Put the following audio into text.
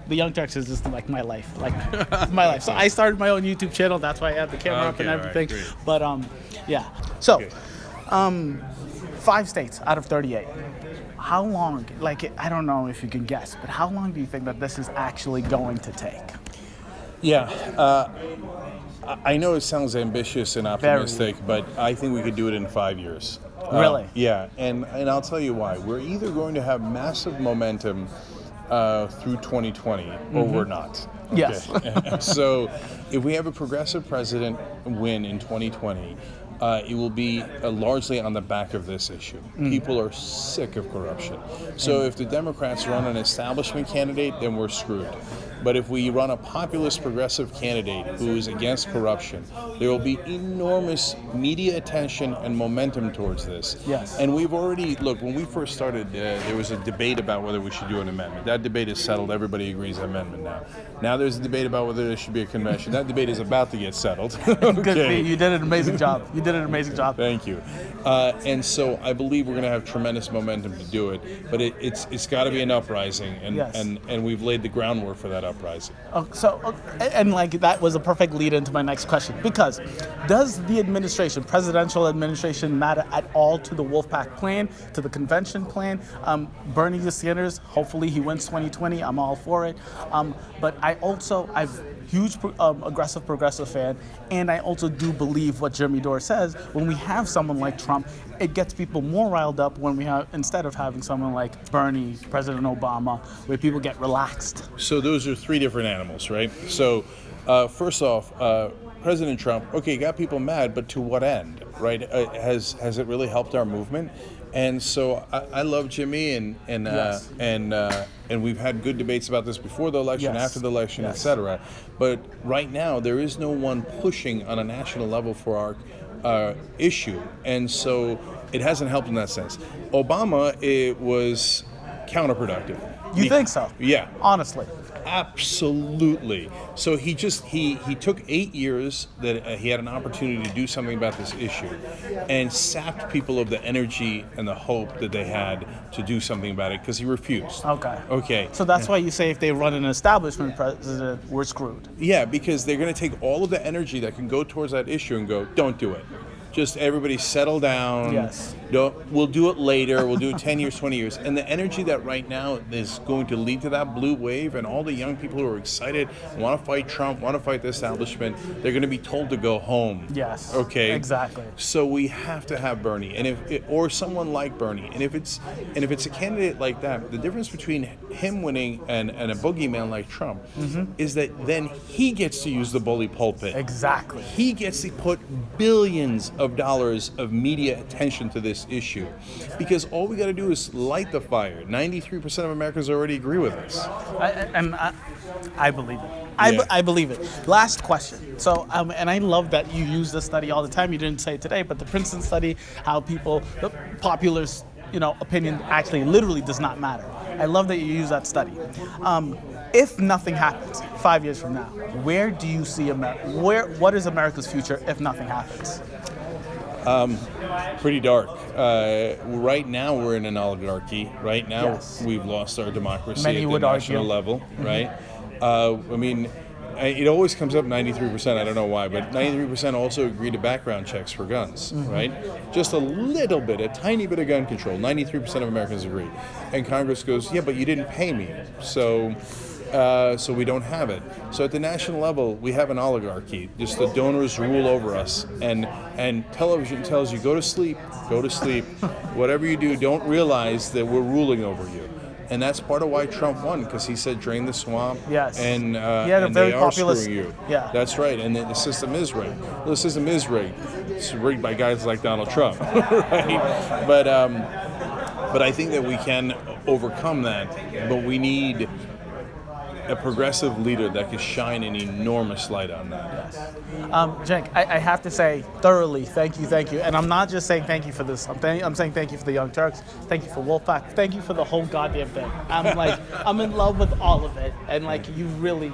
the Young Turks is just like my life, my life. So I started my own YouTube channel. That's why I have the camera up and everything. Right, but yeah. So, 5 states out of 38. How long? Like, I don't know if you can guess, but how long do you think that this is actually going to take? Yeah. I know it sounds ambitious and optimistic, but I think we could do it in 5 years. Really? Yeah, and I'll tell you why. We're either going to have massive momentum through 2020, or we're not. Okay? Yes. So if we have a progressive president win in 2020, it will be largely on the back of this issue. People are sick of corruption. So if the Democrats run an establishment candidate, then we're screwed. But if we run a populist progressive candidate who is against corruption, there will be enormous media attention and momentum towards this. Yes. And we've already, look, when we first started, there was a debate about whether we should do an amendment. That debate is settled. Everybody agrees on amendment now. Now there's a debate about whether there should be a convention. That debate is about to get settled. Good for you. You did an amazing job. You did an amazing job. Thank you. And so I believe we're going to have tremendous momentum to do it, but it's got to be an uprising, and we've laid the groundwork for that uprising. And like that was a perfect lead into my next question, because does the administration, presidential administration, matter at all to the Wolfpack plan, to the convention plan? Bernie Sanders, hopefully he wins 2020. I'm all for it. But I'm huge aggressive progressive fan, and I also do believe what Jeremy Dore says. When we have someone like Trump, it gets people more riled up when we have, instead of having someone like Bernie, President Obama, where people get relaxed. So those are 3 different animals, right? So first off, President Trump, okay, got people mad, but to what end, right? Has it really helped our movement? And so I love Jimmy, and we've had good debates about this before the election, after the election, etc. But right now, there is no one pushing on a national level for our issue, and so it hasn't helped in that sense. Obama, it was counterproductive. You think so? Yeah. Honestly. Absolutely. So he took 8 years that he had an opportunity to do something about this issue, and sapped people of the energy and the hope that they had to do something about it, because he refused. Okay. So that's why you say if they run an establishment president, we're screwed. Yeah, because they're going to take all of the energy that can go towards that issue and go, don't do it. Just everybody settle down. Yes. We'll do it later. We'll do it 10 years, 20 years. And the energy that right now is going to lead to that blue wave, and all the young people who are excited, want to fight Trump, want to fight the establishment, they're going to be told to go home. Yes. Okay. Exactly. So we have to have Bernie, and or someone like Bernie. And if it's a candidate like that, the difference between him winning and a boogeyman like Trump is that then he gets to use the bully pulpit. Exactly. He gets to put billions of dollars of media attention to this issue, because all we got to do is light the fire. 93% of Americans already agree with us. I believe it. I believe it. Last question. So, and I love that you use this study all the time. You didn't say it today, but the Princeton study, how the popular, opinion actually literally does not matter. I love that you use that study. If nothing happens 5 years from now, where do you see America? What is America's future if nothing happens? Pretty dark. Right now we're in an oligarchy. Right now we've lost our democracy at the national level. Right. It always comes up 93%. I don't know why, but 93% also agree to background checks for guns. Right. Just a little bit, a tiny bit of gun control. 93% of Americans agree, and Congress goes, yeah, but you didn't pay me, so we don't have it. So at the national level, we have an oligarchy. Just the donors rule over us, and television tells you, go to sleep. Whatever you do, don't realize that we're ruling over you. And that's part of why Trump won, because he said drain the swamp. Yes. And they are screwing you. Yeah. That's right. And the system is rigged. Well, the system is rigged. It's rigged by guys like Donald Trump, right? But I think that we can overcome that. But we need a progressive leader that could shine an enormous light on that. Yes. Cenk, I have to say thoroughly thank you. And I'm not just saying thank you for this. I'm saying thank you for the Young Turks. Thank you for Wolfpack. Thank you for the whole goddamn thing. I'm in love with all of it. And you really